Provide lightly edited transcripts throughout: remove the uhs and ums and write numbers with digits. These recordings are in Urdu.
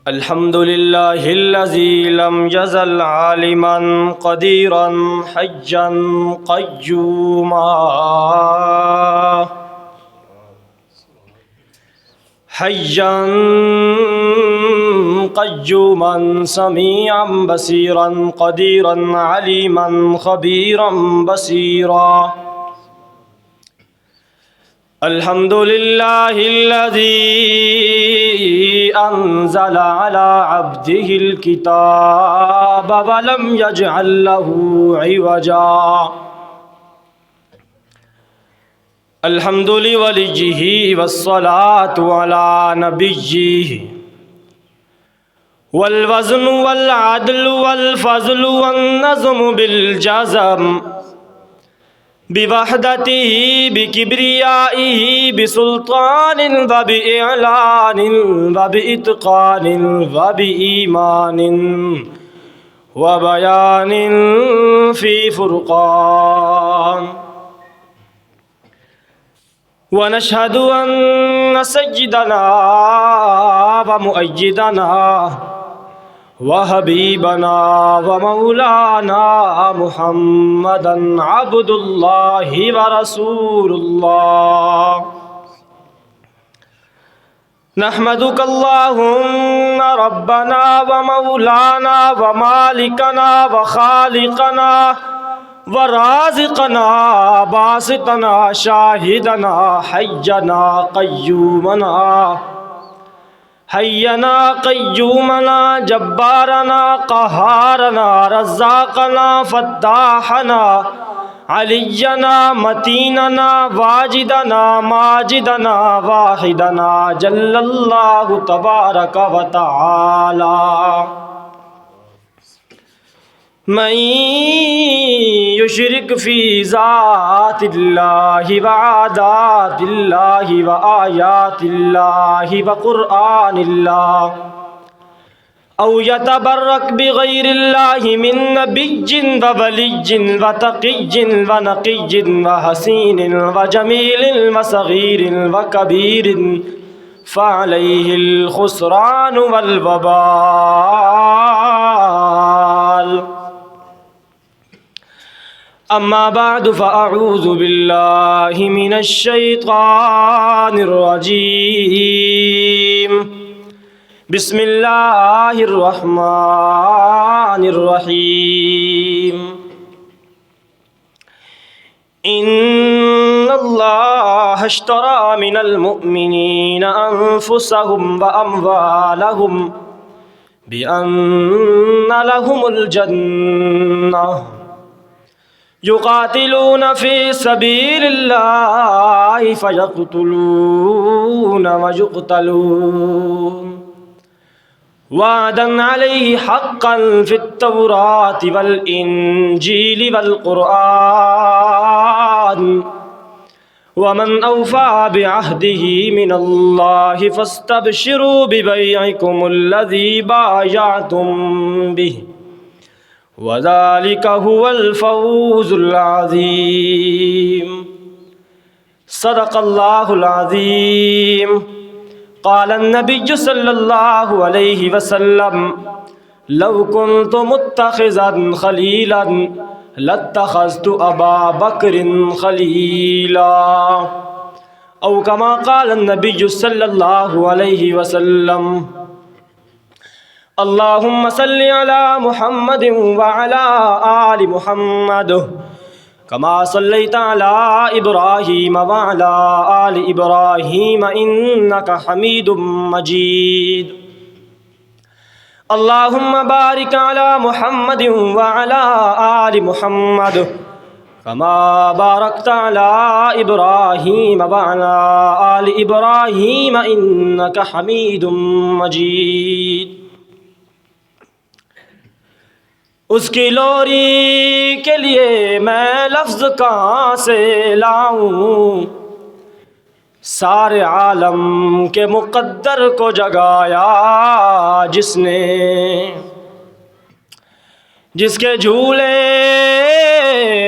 الحمد لله الذي لم يزل عالما قديرا حجا قيوما سميعا بصيرا قديرا عليما خبيرا بصيرا. الحمد لله الذي أنزل على عبده الكتاب ولم يجعل له عوجا. الحمد لوليه والصلاة على نبيه والوزن والعدل والفضل والنظم بالجزم بوحدته بكبريائه بسلطان وبإعلان وبإتقان وبإيمان وبيان في فرقان. ونشهد أن سيدنا ومؤيدنا وحبيبنا ومولانا محمدا عبد الله ورسول الله. نحمدك اللهم ربنا ومولانا ومالكنا وخالقنا ورازقنا باسطنا شاهدنا حينا قيومنا حينا قيومنا جبارنا قهارنا رزاقنا فتاحنا علينا متيننا واجدنا ماجدنا واحدنا جل الله تبارك وتعالى. من يشرك في ذات الله وعادات الله وآيات الله وقرآن الله أو يتبرك بغير الله من نبي وولي وتقي ونقي وحسين وجميل وصغير وكبير فعليه الخسران والوبال. أما بعد فأعوذ بالله من الشيطان الرجيم. بسم الله الرحمن الرحيم. إن الله اشترى من المؤمنين أنفسهم وأموالهم بأن لهم الجنة يقاتلون في سبيل الله فيقتلون ويقتلون وعدا عليه حقا في التوراة والإنجيل والقرآن ومن أوفى بعهده من الله فاستبشروا ببيعكم الذي بايعتم به وذلك هو الفوز العظيم. صدق الله العظيم. قال النبي صلى الله عليه وسلم لو كنت متخذا خليلا لاتخذت أبا بكر خليلا أو كما قال النبي صلى الله عليه وسلم. اللهم صل على محمد وعلى آل محمد كما صليت على إبراهيم وعلى آل إبراهيم إنك حميد مجيد. اللهم بارك على محمد وعلى آل محمد كما باركت على إبراهيم وعلى آل إبراهيم إنك حميد مجيد. اس کی لوری کے لیے میں لفظ کہاں سے لاؤں، سارے عالم کے مقدر کو جگایا جس نے، جس کے جھولے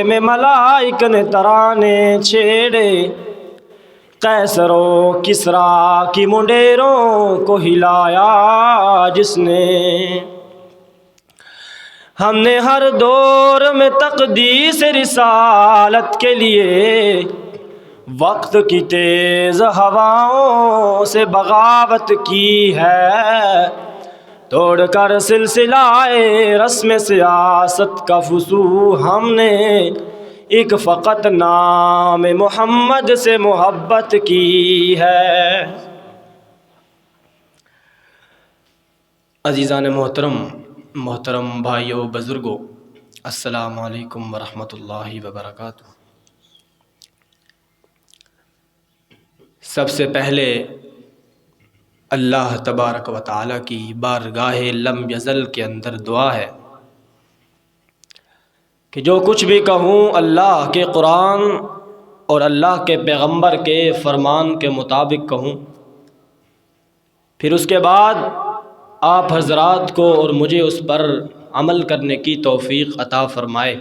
میں ملائک نے ترانے چھیڑے، قیصر و کسریٰ کی منڈیروں کو ہلایا جس نے، ہم نے ہر دور میں تقدیس رسالت کے لیے وقت کی تیز ہواؤں سے بغاوت کی ہے، توڑ کر سلسلہ رسم سیاست کا فسوح ہم نے ایک فقط نام محمد سے محبت کی ہے۔ عزیزان محترم بھائیوں بزرگوں، السلام علیکم ورحمۃ اللہ وبرکاتہ۔ سب سے پہلے اللہ تبارک و تعالیٰ کی بارگاہ لم یزل کے اندر دعا ہے کہ جو کچھ بھی کہوں اللہ کے قرآن اور اللہ کے پیغمبر کے فرمان کے مطابق کہوں، پھر اس کے بعد آپ حضرات کو اور مجھے اس پر عمل کرنے کی توفیق عطا فرمائے۔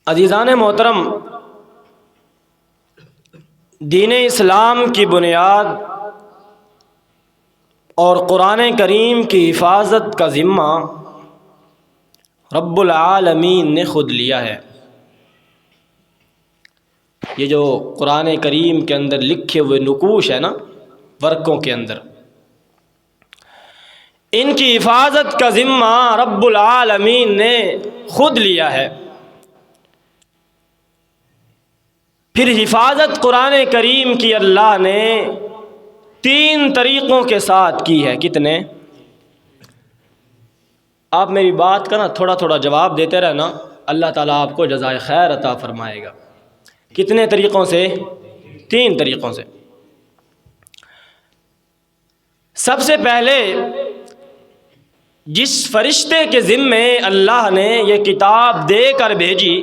عزیزان محترم، دین اسلام کی بنیاد اور قرآن کریم کی حفاظت کا ذمہ رب العالمین نے خود لیا ہے۔ یہ جو قرآن کریم کے اندر لکھے ہوئے نقوش ہے نا، ورقوں کے اندر، ان کی حفاظت کا ذمہ رب العالمین نے خود لیا ہے۔ پھر حفاظت قرآن کریم کی اللہ نے 3 طریقوں کے ساتھ کی ہے۔ کتنے؟ آپ میری بات کا نا تھوڑا تھوڑا جواب دیتے رہنا، اللہ تعالیٰ آپ کو جزائے خیر عطا فرمائے گا۔ کتنے طریقوں سے؟ 3 طریقوں سے۔ سب سے پہلے جس فرشتے کے ذمے اللہ نے یہ کتاب دے کر بھیجی،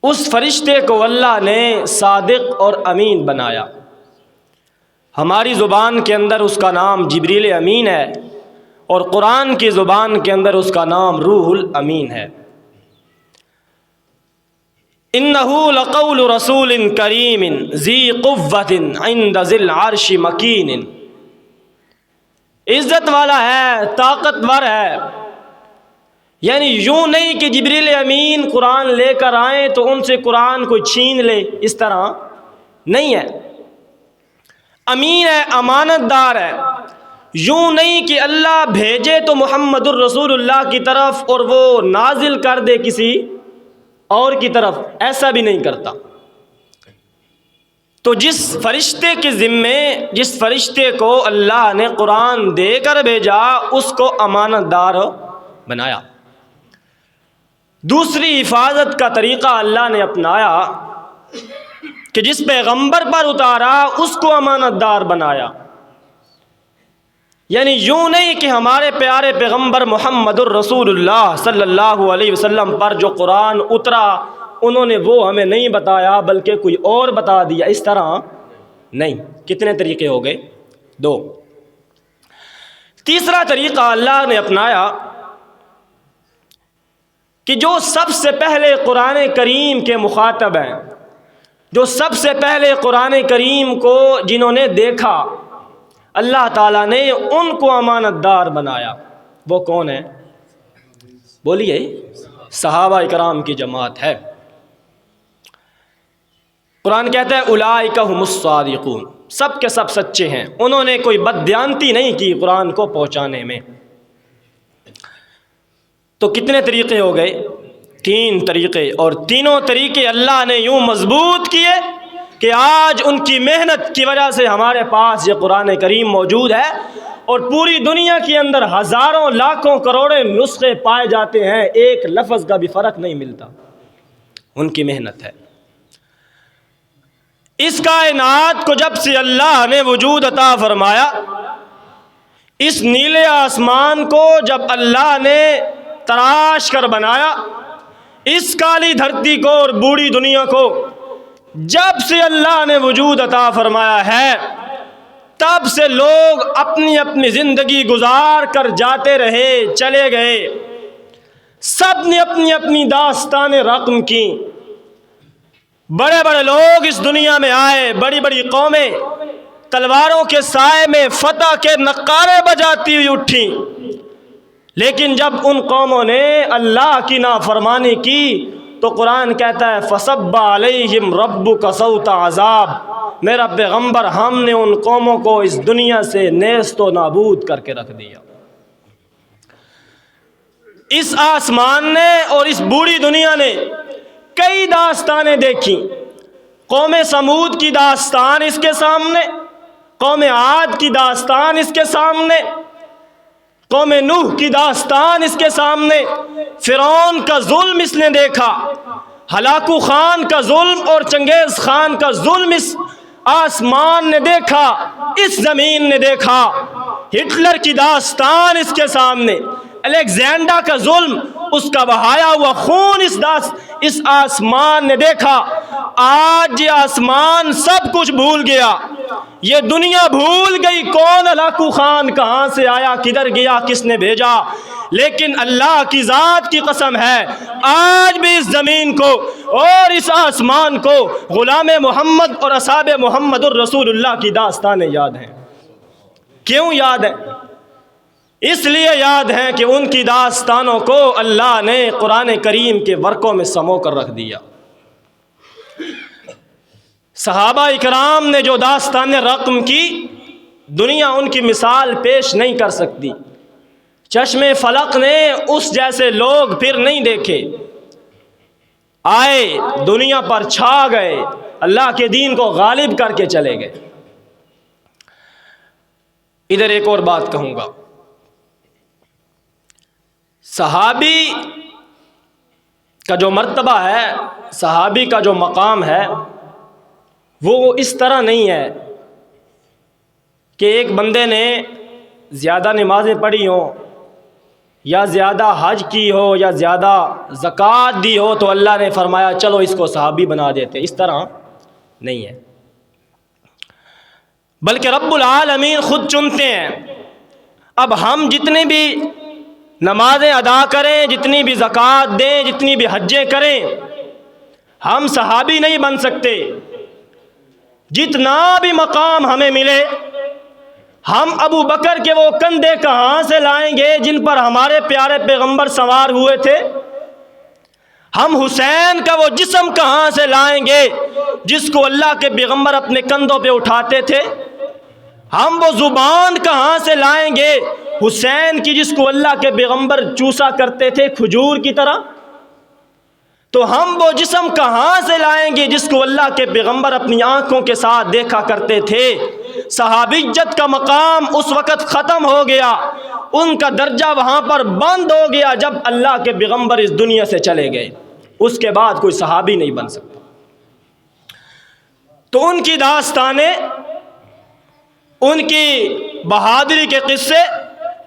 اس فرشتے کو اللہ نے صادق اور امین بنایا۔ ہماری زبان کے اندر اس کا نام جبریل امین ہے، اور قرآن کی زبان کے اندر اس کا نام روح الامین ہے۔ انہ لقول رسول کریم ذی قوۃ عند ذی العرش مکین، عزت والا ہے، طاقتور ہے۔ یعنی یوں نہیں کہ جبریل امین قرآن لے کر آئیں تو ان سے قرآن کو چھین لے، اس طرح نہیں ہے۔ امین ہے، امانت دار ہے۔ یوں نہیں کہ اللہ بھیجے تو محمد الرسول اللہ کی طرف اور وہ نازل کر دے کسی اور کی طرف، ایسا بھی نہیں کرتا۔ تو جس فرشتے کے ذمے، جس فرشتے کو اللہ نے قرآن دے کر بھیجا، اس کو امانت دار بنایا۔ دوسری حفاظت کا طریقہ اللہ نے اپنایا کہ جس پیغمبر پر اتارا اس کو امانت دار بنایا۔ یعنی یوں نہیں کہ ہمارے پیارے پیغمبر محمد الرسول اللہ صلی اللہ علیہ وسلم پر جو قرآن اترا انہوں نے وہ ہمیں نہیں بتایا بلکہ کوئی اور بتا دیا، اس طرح نہیں۔ کتنے طریقے ہو گئے؟ 2۔ تیسرا طریقہ اللہ نے اپنایا کہ جو سب سے پہلے قرآن کریم کے مخاطب ہیں، جو سب سے پہلے قرآن کریم کو جنہوں نے دیکھا، اللہ تعالیٰ نے ان کو امانت دار بنایا۔ وہ کون ہے؟ بولیے۔ صحابہ اکرام کی جماعت ہے۔ قرآن کہتا ہے اولئک هم الصادقون، سب کے سب سچے ہیں، انہوں نے کوئی بددیانتی نہیں کی قرآن کو پہنچانے میں۔ تو کتنے طریقے ہو گئے؟ 3 طریقے، اور تینوں طریقے اللہ نے یوں مضبوط کیے کہ آج ان کی محنت کی وجہ سے ہمارے پاس یہ قرآن کریم موجود ہے، اور پوری دنیا کے اندر ہزاروں لاکھوں کروڑوں نسخے پائے جاتے ہیں، ایک لفظ کا بھی فرق نہیں ملتا۔ ان کی محنت ہے۔ اس کائنات کو جب سے اللہ نے وجود عطا فرمایا، اس نیلے آسمان کو جب اللہ نے تراش کر بنایا، اس کالی دھرتی کو اور بوڑھی دنیا کو جب سے اللہ نے وجود عطا فرمایا ہے، تب سے لوگ اپنی اپنی زندگی گزار کر جاتے رہے، چلے گئے، سب نے اپنی اپنی داستانیں رقم کی۔ بڑے بڑے لوگ اس دنیا میں آئے، بڑی بڑی قومیں تلواروں کے سائے میں فتح کے نقارے بجاتی ہوئی اٹھی، لیکن جب ان قوموں نے اللہ کی نافرمانی کی تو قرآن کہتا ہے فَصَبَّ عَلَيْهِمْ رَبُّكَ صَوْتَ عَذَابٍ، میرا پیغمبر ہم نے ان قوموں کو اس دنیا سے نیست و نابود کر کے رکھ دیا۔ اس آسمان نے اور اس بوڑھی دنیا نے کئی داستانیں دیکھی۔ قوم سمود کی داستان اس کے سامنے، قوم عاد کی داستان اس کے سامنے، قوم نوح کی داستان اس کے سامنے، فرعون کا ظلم اس نے دیکھا، ہلاکو خان کا ظلم اور چنگیز خان کا ظلم اس آسمان نے دیکھا، اس زمین نے دیکھا، ہٹلر کی داستان اس کے سامنے، الیگزینڈر کا ظلم، اس کا بہایا ہوا خون اس آسمان نے دیکھا۔ آج یہ آسمان سب کچھ بھول گیا، یہ دنیا بھول گئی کون ہلاکو خان کہاں سے آیا، کدھر گیا، کس نے بھیجا، لیکن اللہ کی ذات کی قسم ہے آج بھی اس زمین کو اور اس آسمان کو غلام محمد اور اصحاب محمد الرسول اللہ کی داستانیں یاد ہیں۔ کیوں یاد ہیں؟ اس لیے یاد ہیں کہ ان کی داستانوں کو اللہ نے قرآن کریم کے ورقوں میں سمو کر رکھ دیا۔ صحابہ اکرام نے جو داستانیں رقم کی، دنیا ان کی مثال پیش نہیں کر سکتی۔ چشم فلک نے اس جیسے لوگ پھر نہیں دیکھے، آئے دنیا پر چھا گئے، اللہ کے دین کو غالب کر کے چلے گئے۔ ادھر ایک اور بات کہوں گا، صحابی کا جو مرتبہ ہے، صحابی کا جو مقام ہے، وہ اس طرح نہیں ہے کہ ایک بندے نے زیادہ نمازیں پڑھی ہوں یا زیادہ حج کی ہو یا زیادہ زکوٰۃ دی ہو تو اللہ نے فرمایا چلو اس کو صحابی بنا دیتے، اس طرح نہیں ہے، بلکہ رب العالمین خود چنتے ہیں۔ اب ہم جتنے بھی نمازیں ادا کریں، جتنی بھی زکوٰۃ دیں، جتنی بھی حجیں کریں، ہم صحابی نہیں بن سکتے۔ جتنا بھی مقام ہمیں ملے، ہم ابو بکر کے وہ کندھے کہاں سے لائیں گے جن پر ہمارے پیارے پیغمبر سوار ہوئے تھے؟ ہم حسین کا وہ جسم کہاں سے لائیں گے جس کو اللہ کے پیغمبر اپنے کندھوں پہ اٹھاتے تھے؟ ہم وہ زبان کہاں سے لائیں گے حسین کی جس کو اللہ کے پیغمبر چوسا کرتے تھے کھجور کی طرح؟ تو ہم وہ جسم کہاں سے لائیں گے جس کو اللہ کے پیغمبر اپنی آنکھوں کے ساتھ دیکھا کرتے تھے؟ صحابیت کا مقام اس وقت ختم ہو گیا، ان کا درجہ وہاں پر بند ہو گیا جب اللہ کے پیغمبر اس دنیا سے چلے گئے، اس کے بعد کوئی صحابی نہیں بن سکتا۔ تو ان کی داستانیں، ان کی بہادری کے قصے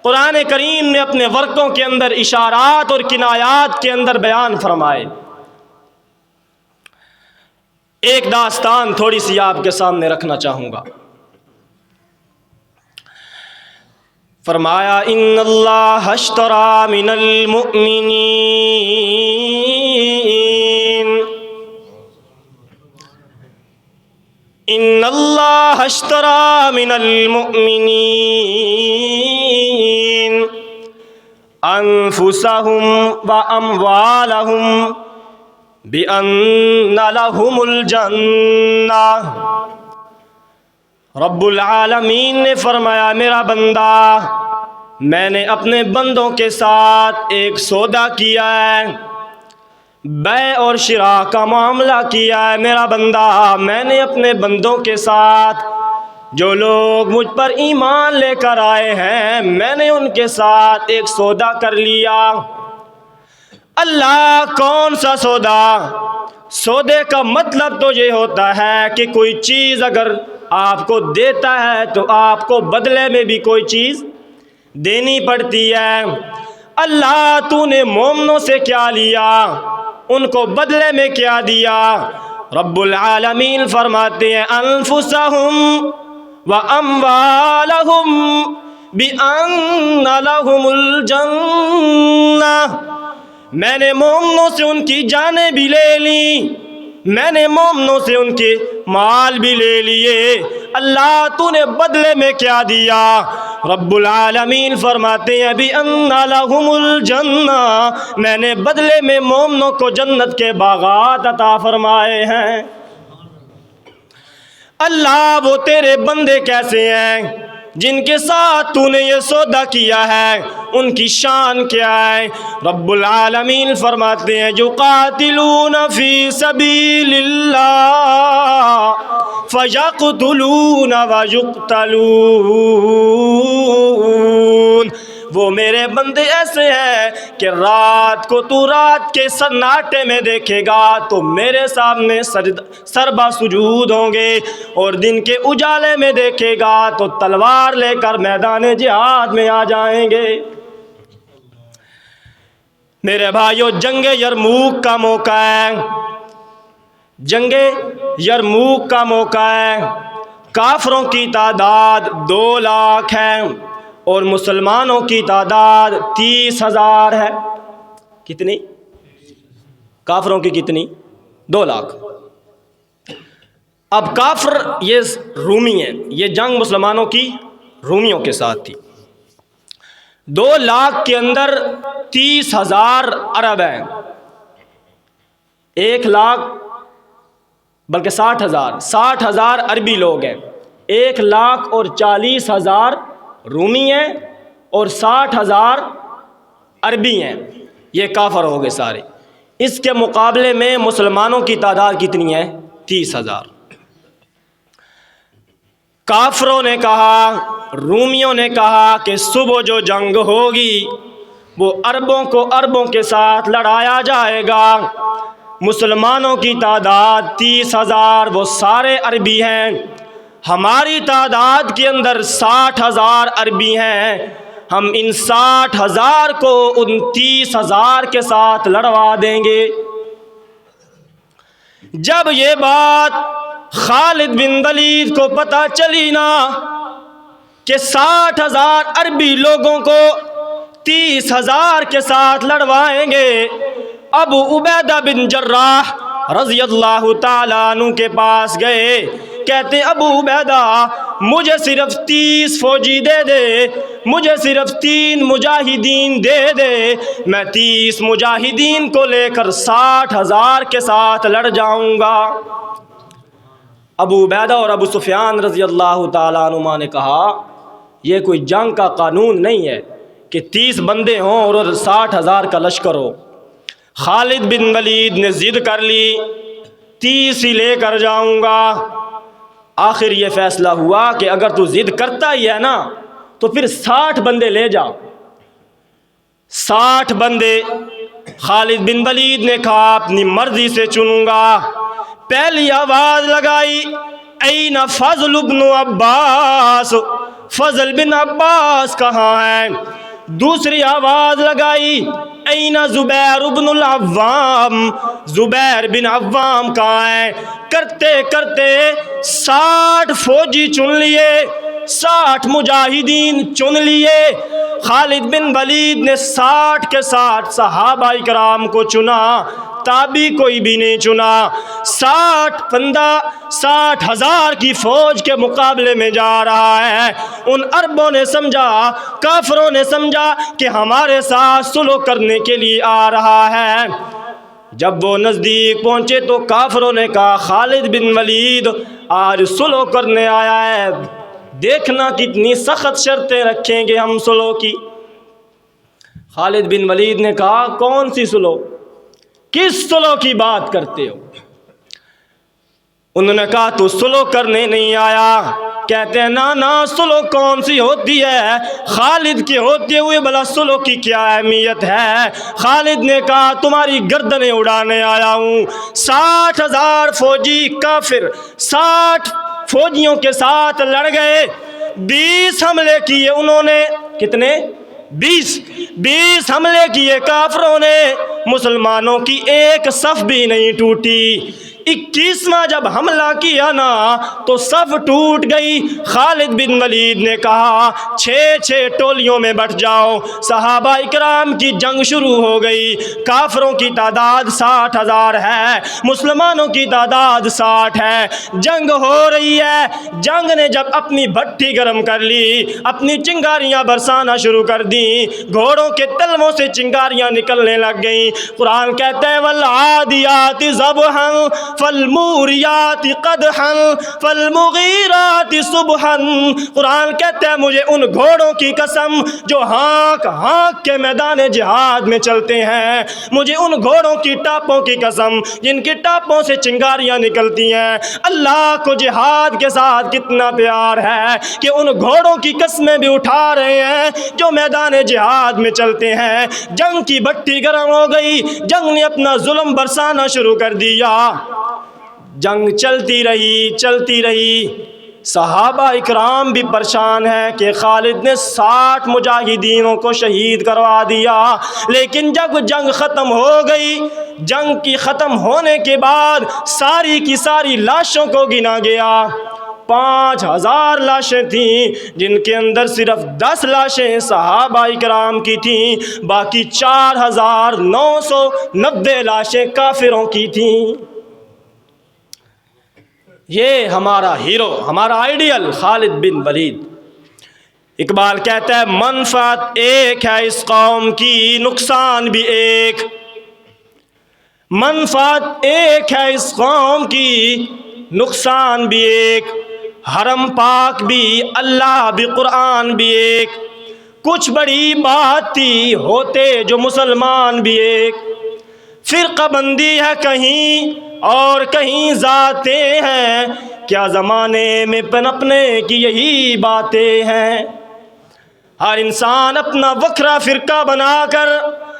قرآن کریم نے اپنے ورقوں کے اندر اشارات اور کنایات کے اندر بیان فرمائے۔ ایک داستان تھوڑی سی آپ کے سامنے رکھنا چاہوں گا۔ فرمایا ان اللہ اشتری من المؤمنین ان اللہ اشتری من المؤمنین انفسهم واموالهم بأن لهم الجنہ۔ رب العالمین نے فرمایا میرا بندہ، میں نے اپنے بندوں کے ساتھ ایک سودا کیا ہے، بیع اور شراء کا معاملہ کیا ہے۔ میرا بندہ، میں نے اپنے بندوں کے ساتھ، جو لوگ مجھ پر ایمان لے کر آئے ہیں، میں نے ان کے ساتھ ایک سودا کر لیا۔ اللہ کون سا سودا؟ سودے کا مطلب تو یہ ہوتا ہے کہ کوئی چیز اگر آپ کو دیتا ہے تو آپ کو بدلے میں بھی کوئی چیز دینی پڑتی ہے۔ اللہ تو نے مومنوں سے کیا لیا، ان کو بدلے میں کیا دیا؟ رب العالمین فرماتے ہیں انفسہم واموالہم بأن لہم الجنہ، میں نے مومنوں سے ان کی جانیں بھی لے لی، میں نے مومنوں سے ان کے مال بھی لے لیے، اللہ تو نے بدلے میں کیا دیا؟ رب العالمین فرماتے ہیں بِأَنَّ لَهُمُ الْجَنَّةَ، میں نے بدلے میں مومنوں کو جنت کے باغات عطا فرمائے ہیں۔ اللہ وہ تیرے بندے کیسے ہیں جن کے ساتھ تو نے یہ سودا کیا ہے، ان کی شان کیا ہے؟ رب العالمین فرماتے ہیں یقاتلون فی سبیل اللہ فیقتلون ویقتلون، وہ میرے بندے ایسے ہیں کہ رات کو تو رات کے سناٹے میں دیکھے گا تو میرے سامنے سربا سجود ہوں گے، اور دن کے اجالے میں دیکھے گا تو تلوار لے کر میدان جہاد میں آ جائیں گے۔ میرے بھائیو، جنگ یرموک کا موقع ہے، جنگ یرموک کا موقع ہے۔ کافروں کی تعداد 2 لاکھ ہے اور مسلمانوں کی تعداد 30,000 ہے۔ کتنی؟ کافروں کی کتنی؟ 2 لاکھ۔ اب کافر یہ رومی ہیں، یہ جنگ مسلمانوں کی رومیوں کے ساتھ تھی۔ 2 لاکھ کے اندر 30,000 عرب ہیں، 1 لاکھ بلکہ 60,000 عربی لوگ ہیں، 1,40,000 رومی ہیں اور 60,000 عربی ہیں، یہ کافر ہو گئے سارے۔ اس کے مقابلے میں مسلمانوں کی تعداد کتنی ہے؟ 30,000۔ کافروں نے کہا، رومیوں نے کہا کہ صبح جو جنگ ہوگی وہ عربوں کو عربوں کے ساتھ لڑایا جائے گا۔ مسلمانوں کی تعداد 30,000، وہ سارے عربی ہیں، ہماری تعداد کے اندر 60,000 عربی ہیں، ہم ان 60,000 کو ان 30,000 کے ساتھ لڑوا دیں گے۔ جب یہ بات خالد بن ولید کو پتہ چلی نا کہ 60,000 عربی لوگوں کو 30,000 کے ساتھ لڑوائیں گے، ابو عبیدہ بن جراح رضی اللہ تعالیٰ عنہ کے پاس گئے، کہتے ابو عبیدہ مجھے صرف 30 فوجی دے دے، مجھے صرف 3 مجاہدین دے دے، میں 30 مجاہدین کو لے کر 60,000 کے ساتھ لڑ جاؤں گا۔ ابو عبیدہ اور ابو سفیان رضی اللہ تعالیٰ عنہما نے کہا یہ کوئی جنگ کا قانون نہیں ہے کہ 30 بندے ہوں اور 60,000 کا لشکر ہو۔ خالد بن ولید نے ضد کر لی، 30 ہی لے کر جاؤں گا۔ آخر یہ فیصلہ ہوا کہ اگر تو ضد کرتا ہی ہے نا تو پھر 60 بندے لے جا۔ 60 بندے خالد بن ولید نے کہا اپنی مرضی سے چنوں گا۔ پہلی آواز لگائی این فضل بن عباس، فضل بن عباس کہاں ہے؟ دوسری آواز لگائی این زبیر بن العوام، زبیر بن عوام کہاں ہے؟ کرتے کرتے 60 فوجی چن لیے، 60 مجاہدین چن لیے۔ خالد بن ولید نے 60 کے 60 صحابہ کرام کو چنا، تابعی کوئی بھی نہیں چنا۔ 60 بندہ 60,000 کی فوج کے مقابلے میں جا رہا ہے۔ ان عربوں نے سمجھا، کافروں نے سمجھا کہ ہمارے ساتھ صلح کرنے کے لیے آ رہا ہے۔ جب وہ نزدیک پہنچے تو کافروں نے کہا خالد بن ولید آج صلح کرنے آیا ہے، دیکھنا کتنی سخت شرطیں رکھیں گے ہم صلح کی۔ خالد بن ولید نے کہا کون سی صلح؟ کس صلح کی بات کرتے ہو؟ انہوں نے کہا تو صلح کرنے نہیں آیا؟ کہتے ہیں نا صلح کون سی ہوتی ہے؟ خالد کے ہوتے ہوئے بھلا صلح کی کیا اہمیت ہے؟ خالد نے کہا تمہاری گردنیں اڑانے آیا ہوں۔ 60,000 فوجی کافر 60 فوجیوں کے ساتھ لڑ گئے، 20 حملے کیے انہوں نے۔ کتنے؟ 20 حملے کیے کافروں نے، مسلمانوں کی ایک صف بھی نہیں ٹوٹی۔ 21واں جب حملہ کیا نا تو صف ٹوٹ گئی۔ خالد بن ولید نے کہا 6 ٹولیوں میں بٹ جاؤ۔ صحابہ اکرام کی جنگ شروع ہو گئی۔ کافروں کی تعداد 60,000 ہے، مسلمانوں کی تعداد 60 ہے۔ جنگ ہو رہی ہے۔ جنگ نے جب اپنی بھٹی گرم کر لی، اپنی چنگاریاں برسانا شروع کر دیں، گھوڑوں کے تلووں سے چنگاریاں نکلنے لگ گئیں۔ قرآن کہتا ہے والعادیات ضبحا فالموریات قدحا فالمغیرات صبحا۔ قرآن کہتا ہے مجھے ان گھوڑوں کی قسم جو ہانک ہانک کے میدان جہاد میں چلتے ہیں، مجھے ان گھوڑوں کی ٹاپوں کی قسم جن کی ٹاپوں سے چنگاریاں نکلتی ہیں۔ اللہ کو جہاد کے ساتھ کتنا پیار ہے کہ ان گھوڑوں کی قسمیں بھی اٹھا رہے ہیں جو میدان جہاد میں چلتے ہیں۔ جنگ کی بھٹی گرم ہو گئی، جنگ نے اپنا ظلم برسانا شروع کر دیا۔ جنگ چلتی رہی۔ صحابہ اکرام بھی پریشان ہیں کہ خالد نے 60 مجاہدینوں کو شہید کروا دیا، لیکن جب جنگ ختم ہو گئی، جنگ کی ختم ہونے کے بعد ساری کی ساری لاشوں کو گنا گیا۔ 5000 لاشیں تھیں، جن کے اندر صرف 10 لاشیں صحابہ اکرام کی تھیں، باقی 4990 لاشیں کافروں کی تھیں۔ یہ ہمارا ہیرو، ہمارا آئیڈیل خالد بن ولید۔ اقبال کہتا ہے منفعت ایک ہے اس قوم کی، نقصان بھی ایک۔ منفعت ایک ہے اس قوم کی، نقصان بھی ایک۔ حرم پاک بھی، اللہ بھی، قرآن بھی ایک۔ کچھ بڑی بات تھی ہوتے جو مسلمان بھی ایک۔ فرقہ بندی ہے کہیں اور کہیں ذاتیں ہیں، کیا زمانے میں پنپنے کی یہی باتیں ہیں۔ ہر انسان اپنا وکھرا فرقہ بنا کر،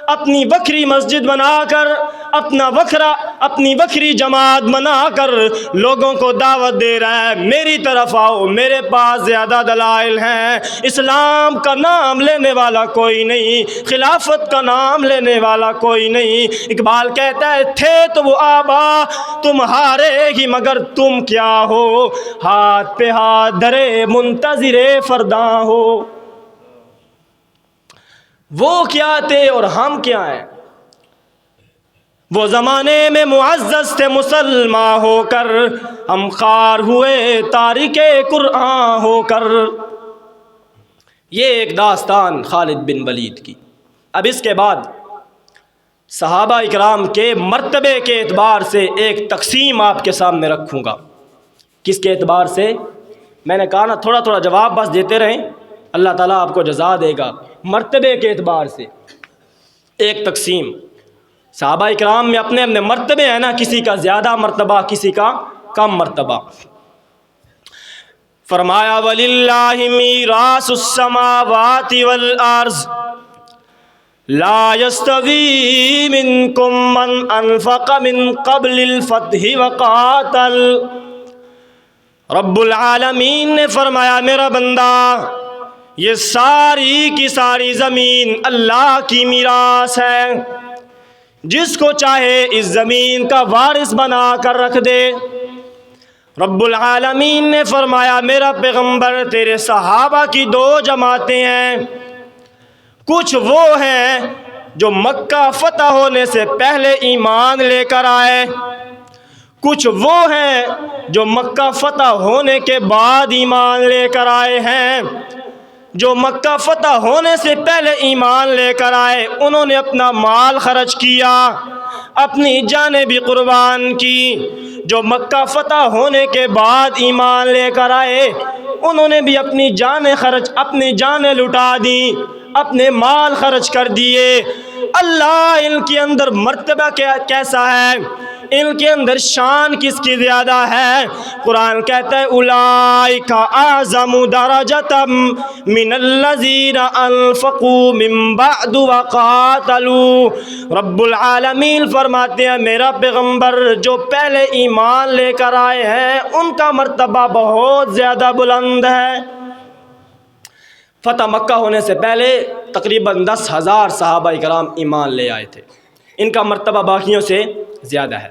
اپنی وکھری مسجد بنا کر، اپنی وکھری جماعت بنا کر لوگوں کو دعوت دے رہا ہے میری طرف آؤ، میرے پاس زیادہ دلائل ہیں۔ اسلام کا نام لینے والا کوئی نہیں، خلافت کا نام لینے والا کوئی نہیں۔ اقبال کہتا ہے تھے تو وہ آبا تمہارے ہی، مگر تم کیا ہو، ہاتھ پہ ہاتھ دھرے منتظر فرداں ہو۔ وہ کیا تھے اور ہم کیا ہیں؟ وہ زمانے میں معزز تھے مسلمان ہو کر، ہم خوار ہوئے تارک قرآن ہو کر۔ یہ ایک داستان خالد بن ولید کی۔ اب اس کے بعد صحابہ اکرام کے مرتبے کے اعتبار سے ایک تقسیم آپ کے سامنے رکھوں گا۔ کس کے اعتبار سے؟ میں نے کہا نا تھوڑا تھوڑا جواب بس دیتے رہیں، اللہ تعالیٰ آپ کو جزا دے گا۔ مرتبے کے اعتبار سے ایک تقسیم۔ صحابہ اکرام میں اپنے اپنے مرتبے ہیں نا، کسی کا زیادہ مرتبہ، کسی کا کم مرتبہ۔ فرمایا وَلِلَّهِ مِيرَاثُ السَّمَاوَاتِ وَالْأَرْضِ لا يستوی منکم من انفق من قبل الفتح وقاتل۔ رب العالمین نے فرمایا میرا بندہ، یہ ساری کی ساری زمین اللہ کی میراث ہے، جس کو چاہے اس زمین کا وارث بنا کر رکھ دے۔ رب العالمین نے فرمایا میرا پیغمبر تیرے صحابہ کی 2 جماعتیں ہیں، کچھ وہ ہیں جو مکہ فتح ہونے سے پہلے ایمان لے کر آئے، کچھ وہ ہیں جو مکہ فتح ہونے کے بعد ایمان لے کر آئے ہیں۔ جو مکہ فتح ہونے سے پہلے ایمان لے کر آئے انہوں نے اپنا مال خرچ کیا، اپنی جانیں بھی قربان کی۔ جو مکہ فتح ہونے کے بعد ایمان لے کر آئے انہوں نے بھی اپنی جانیں لٹا دیں، اپنے مال خرچ کر دیے۔ اللہ ان کے اندر مرتبہ کیسا ہے، ان کے اندر شان کس کی زیادہ ہے؟ قرآن کہتا ہے اولئک اعظم درجۃ من الذین انفقوا من بعد وقاتلوا۔ رب العالمین فرماتے ہیں میرا پیغمبر جو پہلے ایمان لے کر آئے ہیں ان کا مرتبہ بہت زیادہ بلند ہے۔ فتح مکہ ہونے سے پہلے تقریباً 10,000 صحابہ کرام ایمان لے آئے تھے، ان کا مرتبہ باقیوں سے زیادہ ہے۔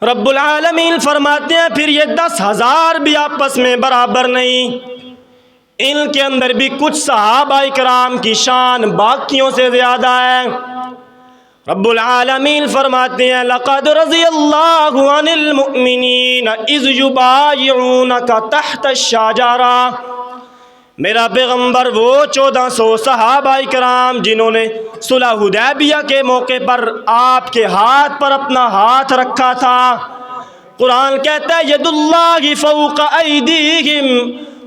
رب العالمین فرماتے ہیں پھر یہ 10,000 بھی آپس میں برابر نہیں، ان کے اندر بھی کچھ صحابہ کرام کی شان باقیوں سے زیادہ ہے۔ رب العالمین فرماتے ہیں لقد رضی اللہ عن المؤمنین اذ یبایعونک تحت الشجرہ، میرا پیغمبر وہ 1400 صحابہ کرام جنہوں نے صلح حدیبیہ کے موقع پر آپ کے ہاتھ پر اپنا ہاتھ رکھا تھا، قرآن کہتا ہے ید اللہ فوق ایدیہم،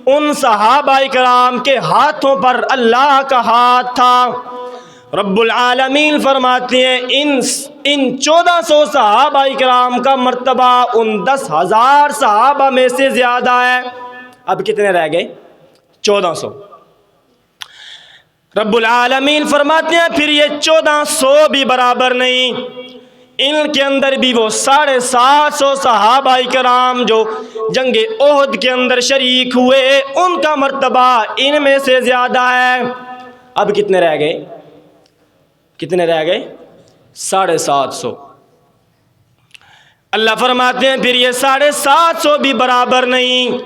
ان صحابہ کرام کے ہاتھوں پر اللہ کا ہاتھ تھا۔ رب العالمین فرماتے ہیں ان 1400 صحابہ کرام کا مرتبہ ان 10,000 صحابہ میں سے زیادہ ہے۔ اب کتنے رہ گئے؟ 1400۔ رب العالمین فرماتے ہیں پھر یہ 1400 بھی برابر نہیں، ان کے اندر بھی وہ 750 صحابہ کرام جو جنگ احد کے اندر شریک ہوئے، ان کا مرتبہ ان میں سے زیادہ ہے۔ اب کتنے رہ گئے؟ کتنے رہ گئے؟ 750۔ اللہ فرماتے ہیں پھر یہ 750 بھی برابر نہیں،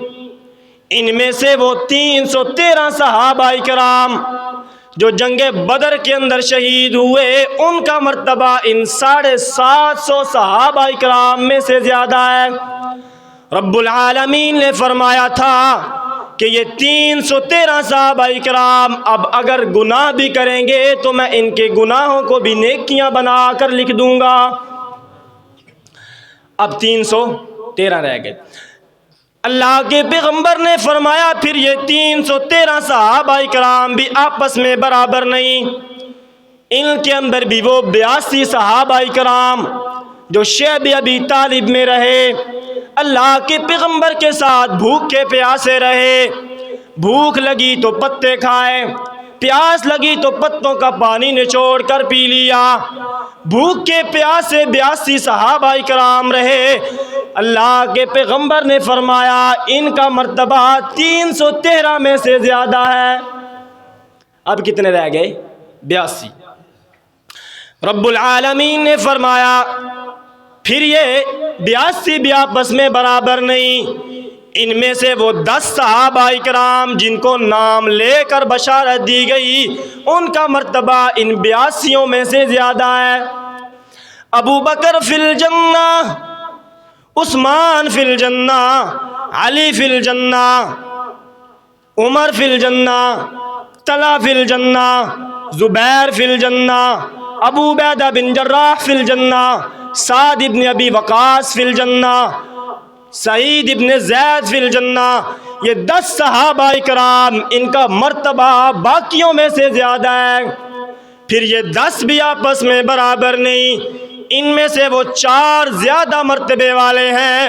ان میں سے وہ 313 صحابہ کرام جو جنگ بدر کے اندر شہید ہوئے، ان کا مرتبہ ان 750 صحابہ کرام میں سے زیادہ ہے۔ رب العالمین نے فرمایا تھا کہ یہ 313 صحابہ کرام اب اگر گناہ بھی کریں گے تو میں ان کے گناہوں کو بھی نیکیاں بنا کر لکھ دوں گا۔ اب 313 رہ گئے۔ اللہ کے پیغمبر نے فرمایا پھر یہ 313 صحابہ کرام بھی آپس میں برابر نہیں، ان کے اندر بھی وہ 82 صحابہ کرام جو شیب ابی طالب میں رہے، اللہ کے پیغمبر کے ساتھ بھوکے پیاسے رہے، بھوک لگی تو پتے کھائے، پیاس لگی تو پتوں کا پانی نچوڑ کر پی لیا، بھوک کے پیاسے 82 صحابہ کرام رہے۔ اللہ کے پیغمبر نے فرمایا ان کا مرتبہ 313 میں سے زیادہ ہے۔ اب کتنے رہ گئے؟ 82۔ رب العالمین نے فرمایا پھر یہ 82 بھی آپس میں برابر نہیں، ان میں سے وہ 10 صحابہ کرام جن کو نام لے کر بشارت دی گئی، ان کا مرتبہ ان 82 میں سے زیادہ ہے۔ ابو بکر فی الجنہ، عثمان فی الجنہ، علی فی الجنہ، عمر فی الجنہ، طلحہ فی الجنہ، زبیر فی الجنہ، ابو عبیدہ بن جراح فی الجنہ، سعد ابن ابی وقاص فی الجنہ، سعید ابن زید فی الجنہ۔ یہ 10 صحابہ کرام ان کا مرتبہ باقیوں میں سے زیادہ ہے۔ پھر یہ 10 بھی آپس میں برابر نہیں، ان میں سے وہ 4 زیادہ مرتبے والے ہیں،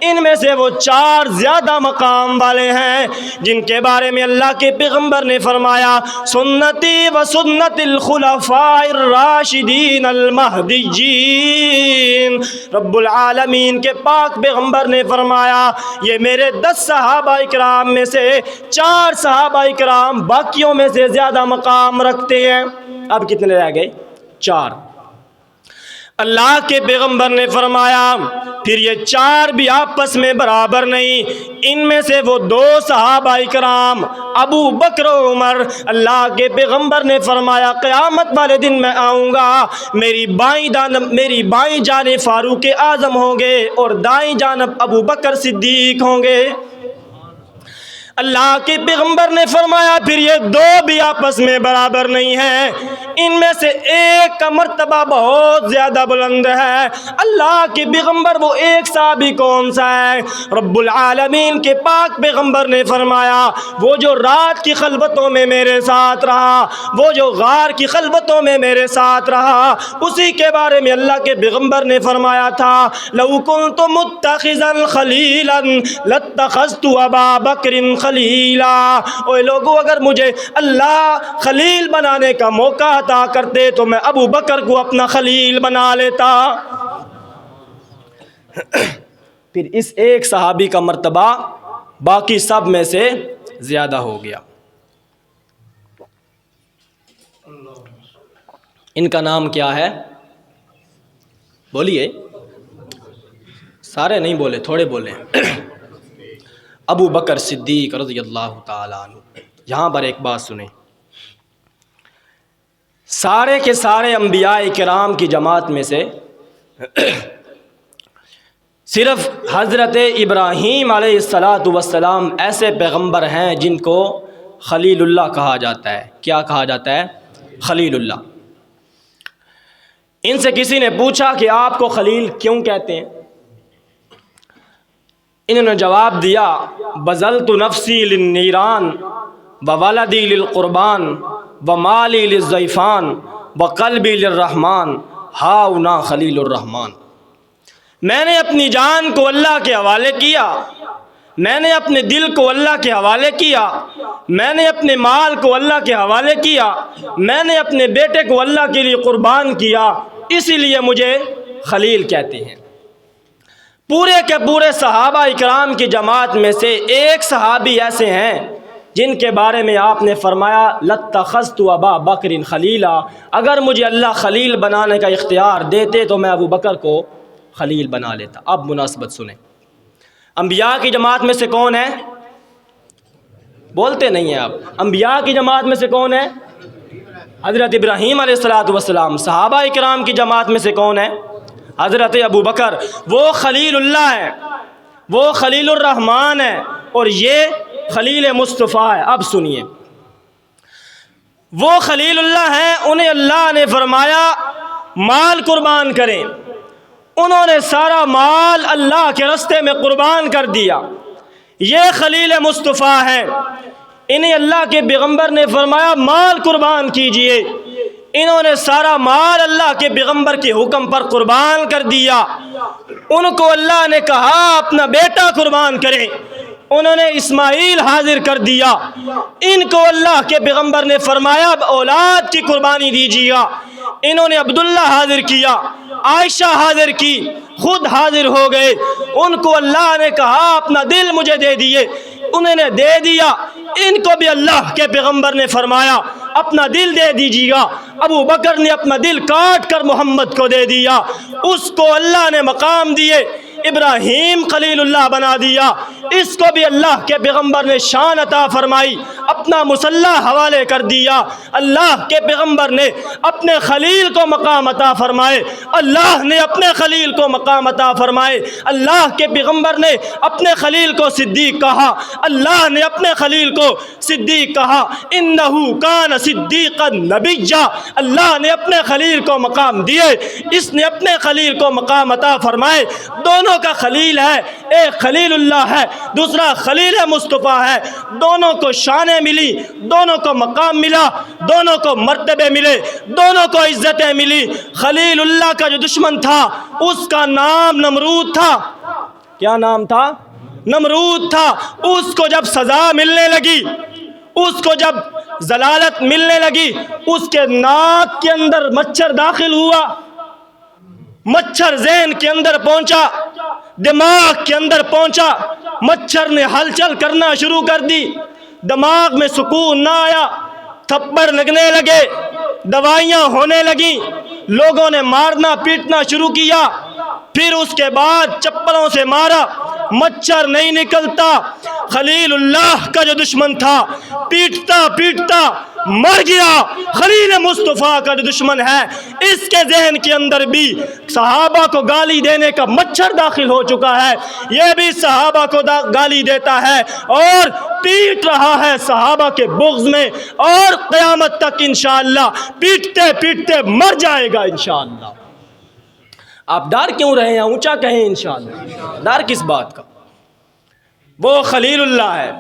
ان میں سے وہ 4 زیادہ مقام والے ہیں جن کے بارے میں اللہ کے پیغمبر نے فرمایا سنتی و سنت الخلفاء الراشدین المہدیین۔ رب العالمین کے پاک پیغمبر نے فرمایا یہ میرے 10 صحابہ کرام میں سے 4 صحابہ کرام باقیوں میں سے زیادہ مقام رکھتے ہیں۔ اب کتنے رہ گئے؟ 4۔ اللہ کے پیغمبر نے فرمایا پھر یہ 4 بھی آپس میں برابر نہیں، ان میں سے وہ 2 صحابہ کرام ابو بکر و عمر، اللہ کے پیغمبر نے فرمایا قیامت والے دن میں آؤں گا، میری بائیں جانب فاروق اعظم ہوں گے اور دائیں جانب ابو بکر صدیق ہوں گے۔ اللہ کے پیغمبر نے فرمایا پھر یہ 2 بھی آپس میں برابر نہیں ہیں، ان میں سے ایک کا مرتبہ بہت زیادہ بلند ہے۔ اللہ کے پیغمبر وہ ایک صحابی کون سا ہے؟ رب العالمین کے پاک پیغمبر نے فرمایا وہ جو رات کی خلوتوں میں میرے ساتھ رہا، وہ جو غار کی خلوتوں میں میرے ساتھ رہا، اسی کے بارے میں اللہ کے پیغمبر نے فرمایا تھا لو کنت متخذا خلیلا لاتخذت ابا بکر خلیلا۔ اوے لوگو اگر مجھے اللہ خلیل بنانے کا موقع عطا کرتے تو میں ابو بکر کو اپنا خلیل بنا لیتا۔ پھر اس ایک صحابی کا مرتبہ باقی سب میں سے زیادہ ہو گیا۔ ان کا نام کیا ہے؟ بولیے۔ سارے نہیں بولے، تھوڑے بولے ہیں۔ ابو بکر صدیق رضی اللہ تعالیٰ عنہ، یہاں پر ایک بات سنیں، سارے کے سارے انبیاء کرام کی جماعت میں سے صرف حضرت ابراہیم علیہ السلام ایسے پیغمبر ہیں جن کو خلیل اللہ کہا جاتا ہے۔ کیا کہا جاتا ہے؟ خلیل اللہ۔ ان سے کسی نے پوچھا کہ آپ کو خلیل کیوں کہتے ہیں؟ انہوں نے جواب دیا، بذلت نفسی للنیران وولدی للقربان ومالی للضیفان وقلبی للرحمن ہاؤنا خلیل الرحمن۔ میں نے اپنی جان کو اللہ کے حوالے کیا، میں نے اپنے دل کو اللہ کے حوالے کیا، میں نے اپنے مال کو اللہ کے حوالے کیا، میں نے اپنے بیٹے کو اللہ کے لیے قربان کیا، اسی لیے مجھے خلیل کہتے ہیں۔ پورے کے پورے صحابہ اکرام کی جماعت میں سے ایک صحابی ایسے ہیں جن کے بارے میں آپ نے فرمایا لَاتَّخَذْتُ أَبَا بَكْرٍ خَلِيلًا، اگر مجھے اللہ خلیل بنانے کا اختیار دیتے تو میں ابو بکر کو خلیل بنا لیتا۔ اب مناسبت سنیں، انبیاء کی جماعت میں سے کون ہے؟ بولتے نہیں ہیں آپ۔ انبیاء کی جماعت میں سے کون ہے؟ حضرت ابراہیم علیہ السلام۔ صحابہ اکرام کی جماعت میں سے کون ہے؟ حضرت ابو بکر۔ وہ خلیل اللہ ہے، وہ خلیل الرحمن ہے، اور یہ خلیل مصطفیٰ ہے۔ اب سنیے، وہ خلیل اللہ ہیں، انہیں اللہ نے فرمایا مال قربان کریں، انہوں نے سارا مال اللہ کے راستے میں قربان کر دیا، یہ خلیل مصطفیٰ ہے۔ انہیں اللہ کے پیغمبر نے فرمایا مال قربان کیجئے، انہوں نے سارا مال اللہ کے پیغمبر کے حکم پر قربان کر دیا۔ ان کو اللہ نے کہا اپنا بیٹا قربان کریں، انہوں نے اسماعیل حاضر کر دیا۔ ان کو اللہ کے پیغمبر نے فرمایا اولاد کی قربانی دیجیے، انہوں نے عبداللہ حاضر کیا، عائشہ حاضر کی، خود حاضر ہو گئے۔ ان کو اللہ نے کہا اپنا دل مجھے دے دیے، انہوں نے دے دیا۔ ان کو بھی اللہ کے پیغمبر نے فرمایا اپنا دل دے دیجیے، ابو بکر نے اپنا دل کاٹ کر محمد کو دے دیا، اس کو اللہ نے مقام دیے، ابراہیم خلیل اللہ بنا دیا۔ اس کو بھی اللہ کے پیغمبر نے شان عطا فرمائی، اپنا مسلح حوالے کر دیا۔ اللہ کے پیغمبر نے اپنے خلیل کو مقام عطا فرمائے، اللہ نے اپنے خلیل کو مقام عطا فرمائے۔ اللہ کے پیغمبر نے اپنے خلیل کو صدیق کہا، اللہ نے اپنے خلیل کو صدیق کہا، انہو کان صدیقا نبیا۔ اللہ نے اپنے خلیل کو مقام دیے، اس نے اپنے خلیل کو مقام عطا فرمائے۔ دونوں کا خلیل ہے، ایک خلیل اللہ ہے، دوسرا خلیل مصطفیٰ ہے۔ دونوں کو شانیں ملی، دونوں کو مقام ملا، دونوں کو مرتبے ملے، دونوں کو عزتیں ملی۔ خلیل اللہ کا جو دشمن تھا اس کا نام نمرود تھا۔ کیا نام تھا؟ نمرود تھا۔ اس کو جب سزا ملنے لگی، اس کو جب ضلالت ملنے لگی، اس کے ناک کے اندر مچھر داخل ہوا، مچھر ذہن کے اندر پہنچا، دماغ کے اندر پہنچا، مچھر نے ہلچل کرنا شروع کر دی، دماغ میں سکون نہ آیا، تھپڑ لگنے لگے، دوائیاں ہونے لگیں، لوگوں نے مارنا پیٹنا شروع کیا، پھر اس کے بعد چپلوں سے مارا، مچھر نہیں نکلتا۔ خلیل اللہ کا جو دشمن تھا پیٹتا پیٹتا مر گیا۔ خلیل مصطفیٰ کا جو دشمن ہے اس کے ذہن کے اندر بھی صحابہ کو گالی دینے کا مچھر داخل ہو چکا ہے، یہ بھی صحابہ کو گالی دیتا ہے اور پیٹ رہا ہے صحابہ کے بغض میں، اور قیامت تک انشاءاللہ پیٹتے پیٹتے مر جائے گا انشاءاللہ۔ آپ ڈر کیوں رہے ہیں؟ اونچا کہیں انشاءاللہ۔ ڈر کس بات کا؟ وہ خلیل اللہ ہے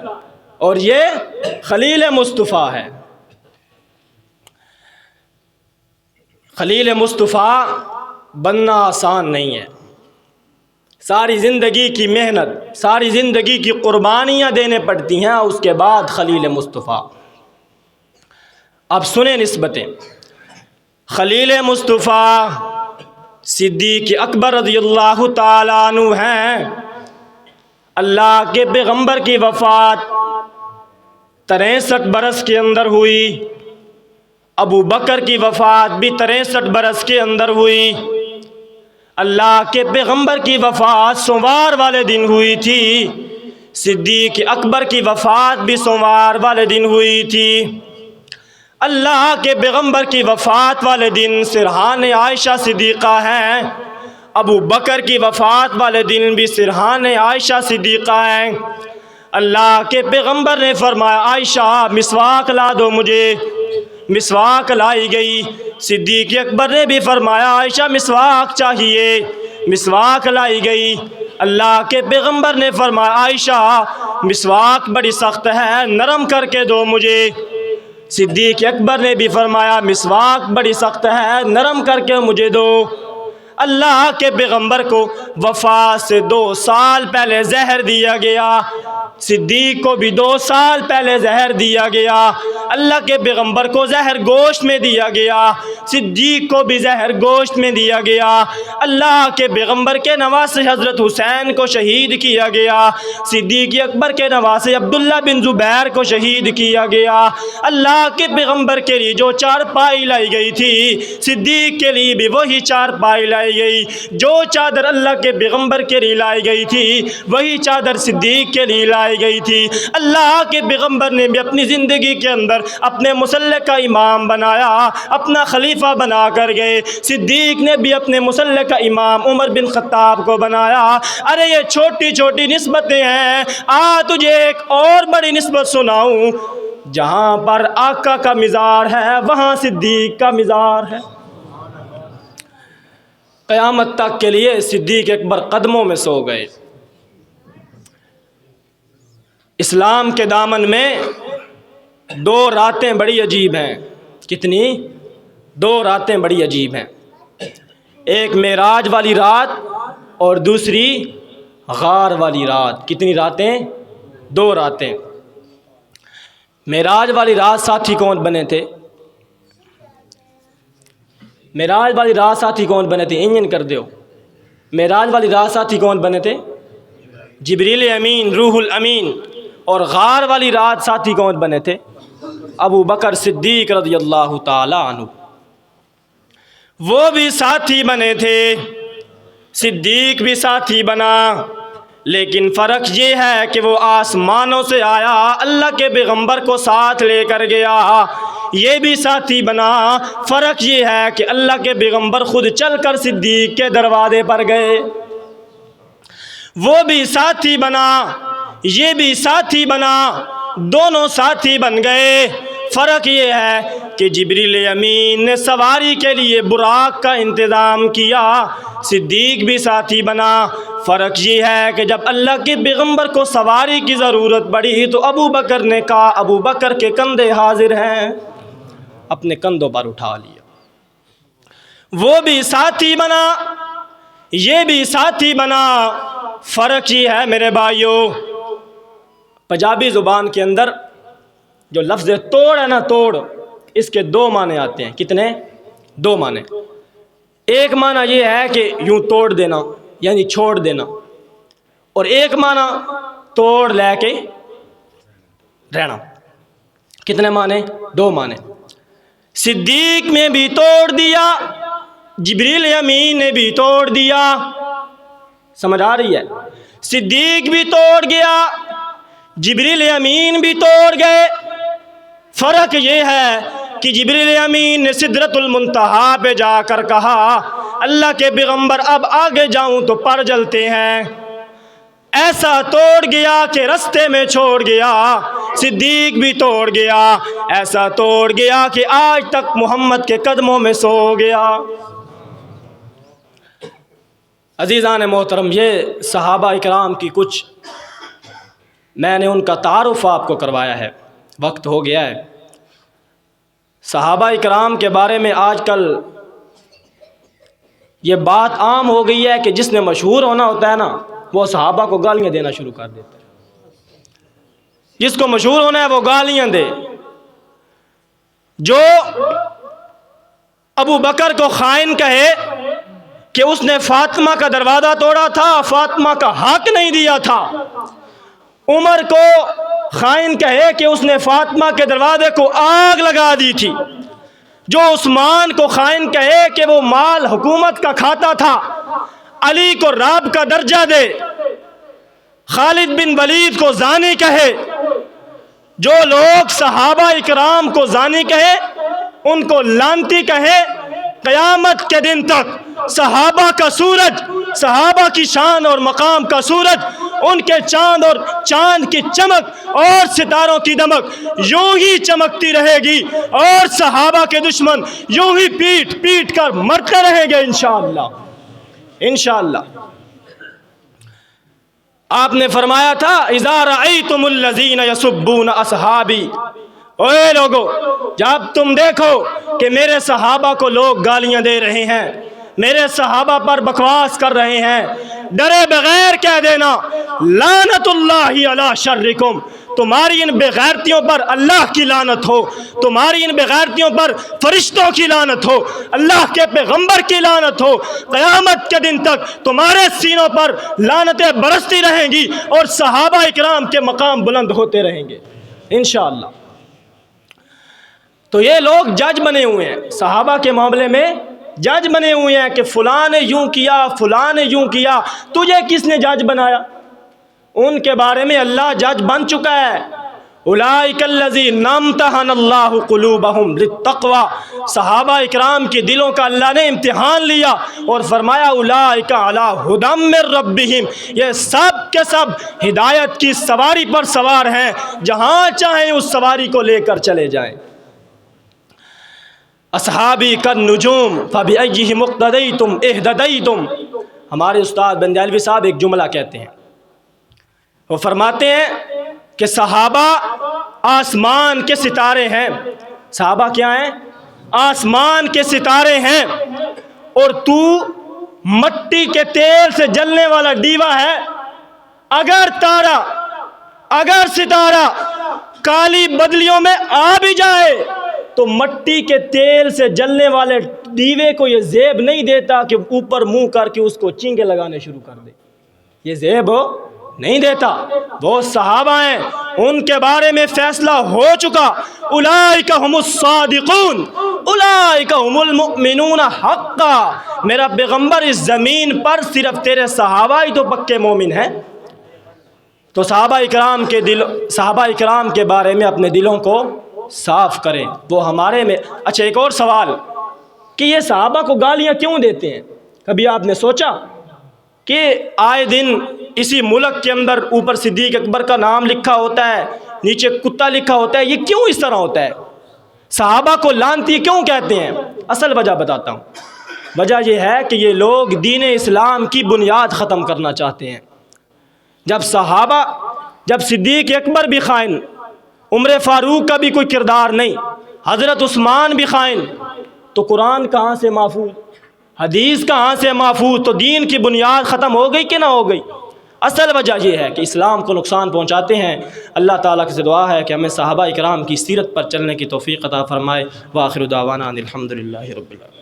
اور یہ خلیل مصطفیٰ ہے۔ خلیل مصطفیٰ بننا آسان نہیں ہے، ساری زندگی کی محنت، ساری زندگی کی قربانیاں دینے پڑتی ہیں، اس کے بعد خلیل مصطفیٰ۔ اب سنیں نسبتیں۔ خلیل مصطفیٰ صدیق اکبر رضی اللہ تعالیٰ عنہ ہیں۔ اللہ کے پیغمبر کی وفات 63 برس کے اندر ہوئی، ابو بکر کی وفات بھی 63 برس کے اندر ہوئی، اللہ کے پیغمبر کی وفات سوموار والے دن ہوئی تھی، صدیق اکبر کی وفات بھی سوموار والے دن ہوئی تھی۔ اللہ کے پیغمبر کی وفات والے دن سرحان عائشہ صدیقہ ہیں، ابو بکر کی وفات والے دن بھی سرحان عائشہ صدیقہ ہیں۔ اللہ کے پیغمبر نے فرمایا عائشہ مسواک لا دو مجھے، مسواک لائی گئی۔ صدیق اکبر نے بھی فرمایا عائشہ مسواک چاہیے، مسواک لائی گئی۔ اللہ کے پیغمبر نے فرمایا عائشہ مسواک بڑی سخت ہے، نرم کر کے دو مجھے۔ صدیق اکبر نے بھی فرمایا مسواک بڑی سخت ہے، نرم کر کے مجھے دو۔ اللہ کے پیغمبر کو وفات سے 2 سال پہلے زہر دیا گیا، صدیق کو بھی 2 سال پہلے زہر دیا گیا۔ اللہ کے پیغمبر کو زہر گوشت میں دیا گیا، صدیق کو بھی زہر گوشت میں دیا گیا۔ اللہ کے پیغمبر کے نواسے حضرت حسین کو شہید کیا گیا، صدیق اکبر کے نواسے عبداللہ بن زبیر کو شہید کیا گیا۔ اللہ کے پیغمبر کے لیے جو چارپائی لائی گئی تھی، صدیق کے لیے بھی وہی چارپائی لائی گئی۔ جو چادر اللہ کے پیغمبر کے لیے لائی گئی تھی، وہی چادر صدیق کے لیے لائی گئی تھی۔ اللہ کے پیغمبر نے بھی اپنی زندگی کے اندر اپنے مسلح کا امام بنایا، اپنا خلیفہ بنا کر گئے۔ صدیق نے بھی اپنے مسلح کا امام عمر بن خطاب کو بنایا۔ ارے یہ چھوٹی چھوٹی نسبتیں ہیں، تجھے ایک اور بڑی نسبت سناؤں، جہاں پر آقا کا مزار ہے وہاں صدیق کا مزار ہے۔ قیامت تک کے لیے صدیق اکبر قدموں میں سو گئے۔ اسلام کے دامن میں 2 راتیں بڑی عجیب ہیں۔ کتنی؟ 2 راتیں بڑی عجیب ہیں، ایک معراج والی رات اور دوسری غار والی رات۔ کتنی راتیں؟ 2 راتیں۔ معراج والی رات ساتھی کون بنے تھے؟ معراج والی رات ساتھی کون بنے تھے؟ انجن کر دیو۔ معراج والی رات ساتھی کون بنے تھے؟ جبریل امین، روح الامین۔ اور غار والی رات ساتھی کون بنے تھے؟ ابو بکر صدیق رضی اللہ تعالی عنہ، وہ بھی ساتھی بنے تھے، صدیق بھی ساتھی بنا۔ لیکن فرق یہ ہے کہ وہ آسمانوں سے آیا، اللہ کے پیغمبر کو ساتھ لے کر گیا، یہ بھی ساتھی بنا۔ فرق یہ ہے کہ اللہ کے پیغمبر خود چل کر صدیق کے دروازے پر گئے، وہ بھی ساتھی بنا، یہ بھی ساتھی بنا، دونوں ساتھی بن گئے۔ فرق یہ ہے کہ جبریل امین نے سواری کے لیے براق کا انتظام کیا، صدیق بھی ساتھی بنا۔ فرق یہ ہے کہ جب اللہ کے پیغمبر کو سواری کی ضرورت پڑی تو ابو بکر نے کہا ابو بکر کے کندھے حاضر ہیں، اپنے کندھوں پر اٹھا لیا۔ وہ بھی ساتھی بنا، یہ بھی ساتھی بنا۔ فرق یہ ہے میرے بھائیوں، پنجابی زبان کے اندر جو لفظ توڑ ہے نا، توڑ، اس کے 2 معنی آتے ہیں۔ کتنے؟ 2 معنی۔ ایک معنی یہ ہے کہ یوں توڑ دینا یعنی چھوڑ دینا، اور ایک معنی توڑ لے کے رہنا۔ کتنے معنی؟ 2 معنی۔ صدیق نے بھی توڑ دیا، جبریل امین نے بھی توڑ دیا۔ سمجھ آ رہی ہے؟ صدیق بھی توڑ گیا، جبریل امین بھی توڑ گئے۔ فرق یہ ہے کہ جبریل امین نے سدرۃ المنتہا پہ جا کر کہا اللہ کے پیغمبر اب آگے جاؤں تو پر جلتے ہیں، ایسا توڑ گیا کہ رستے میں چھوڑ گیا۔ صدیق بھی توڑ گیا، ایسا توڑ گیا کہ آج تک محمد کے قدموں میں سو گیا۔ عزیزان محترم، یہ صحابہ اکرام کی کچھ میں نے ان کا تعارف آپ کو کروایا ہے، وقت ہو گیا ہے۔ صحابہ اکرام کے بارے میں آج کل یہ بات عام ہو گئی ہے کہ جس نے مشہور ہونا ہوتا ہے نا، وہ صحابہ کو گالیاں دینا شروع کر دیتا ہے۔ جس کو مشہور ہونا ہے وہ گالیاں دے۔ جو ابو بکر کو خائن کہے کہ اس نے فاطمہ کا دروازہ توڑا تھا، فاطمہ کا حق نہیں دیا تھا، عمر کو خائن کہے کہ اس نے فاطمہ کے دروازے کو آگ لگا دی تھی، جو عثمان کو خائن کہے کہ وہ مال حکومت کا کھاتا تھا، علی کو راب کا درجہ دے، خالد بن ولید کو زانی کہے، جو لوگ صحابہ اکرام کو زانی کہے ان کو لعنتی کہے، قیامت کے دن تک صحابہ کا سورج، صحابہ کی شان اور مقام کا سورج، ان کے چاند اور چاند کی چمک اور ستاروں کی دمک یوں ہی چمکتی رہے گی، اور صحابہ کے دشمن یوں ہی پیٹ پیٹ کر مرتے رہیں گے انشاءاللہ انشاءاللہ۔ آپ نے فرمایا تھا اذا رأیتم الذین یسبون اصحابی، اوے لوگو جب تم دیکھو کہ میرے صحابہ کو لوگ گالیاں دے رہے ہیں، میرے صحابہ پر بکواس کر رہے ہیں، ڈرے بغیر کہہ دینا لعنت اللہ علی شرکم، تمہاری ان بے غیرتیوں پر اللہ کی لعنت ہو، تمہاری ان بے غیرتیوں پر فرشتوں کی لعنت ہو، اللہ کے پیغمبر کی لعنت ہو، قیامت کے دن تک تمہارے سینوں پر لعنتیں برستی رہیں گی اور صحابہ اکرام کے مقام بلند ہوتے رہیں گے انشاءاللہ۔ تو یہ لوگ جج بنے ہوئے ہیں، صحابہ کے معاملے میں جج بنے ہوئے ہیں کہ فلاں نے یوں کیا، فلاں نے یوں کیا، تجھے کس نے جج بنایا؟ ان کے بارے میں اللہ جج بن چکا ہے۔ اولئک الذین امتحن اللہ قلوبہم للتقوی، صحابہ اکرام کے دلوں کا اللہ نے امتحان لیا اور فرمایا اولئک علی ھدی من ربہم، یہ سب کے سب ہدایت کی سواری پر سوار ہیں، جہاں چاہیں اس سواری کو لے کر چلے جائیں۔ اصحابی کالنجوم فبأیہم اقتدیتم اہتدیتم، ہمارے استاد بندیالوی صاحب ایک جملہ کہتے ہیں، وہ فرماتے ہیں کہ صحابہ آسمان کے ستارے ہیں، صحابہ کیا ہیں؟ آسمان کے ستارے ہیں، اور تو مٹی کے تیل سے جلنے والا ڈیوا ہے۔ اگر ستارہ کالی بدلیوں میں آ بھی جائے تو مٹی کے تیل سے جلنے والے دیوے کو یہ زیب نہیں دیتا کہ اوپر منہ کر کے اس کو چینگے لگانے شروع کر دے، یہ زیب نہیں دیتا۔ وہ صحابہ ہیں، ان کے بارے میں فیصلہ ہو چکا، اولئک هم الصادقون اولئک هم المؤمنون حقا، میرا پیغمبر اس زمین پر صرف تیرے صحابہ ہی تو پکے مومن ہیں۔ تو صحابہ اکرام کے بارے میں اپنے دلوں کو صاف کریں، وہ ہمارے میں۔ اچھا ایک اور سوال کہ یہ صحابہ کو گالیاں کیوں دیتے ہیں؟ کبھی آپ نے سوچا کہ آئے دن اسی ملک کے اندر اوپر صدیق اکبر کا نام لکھا ہوتا ہے، نیچے کتا لکھا ہوتا ہے، یہ کیوں اس طرح ہوتا ہے؟ صحابہ کو لعنتی کیوں کہتے ہیں؟ اصل وجہ بتاتا ہوں۔ وجہ یہ ہے کہ یہ لوگ دین اسلام کی بنیاد ختم کرنا چاہتے ہیں۔ جب صدیق اکبر بھی خائن، عمر فاروق کا بھی کوئی کردار نہیں، حضرت عثمان بھی خائن، تو قرآن کہاں سے محفوظ، حدیث کہاں سے محفوظ؟ تو دین کی بنیاد ختم ہو گئی کہ نہ ہو گئی؟ اصل وجہ یہ ہے کہ اسلام کو نقصان پہنچاتے ہیں۔ اللہ تعالیٰ سے دعا ہے کہ ہمیں صحابہ اکرام کی سیرت پر چلنے کی توفیق عطا فرمائے۔ وآخر دعوانا ان الحمد للہ رب العالمین۔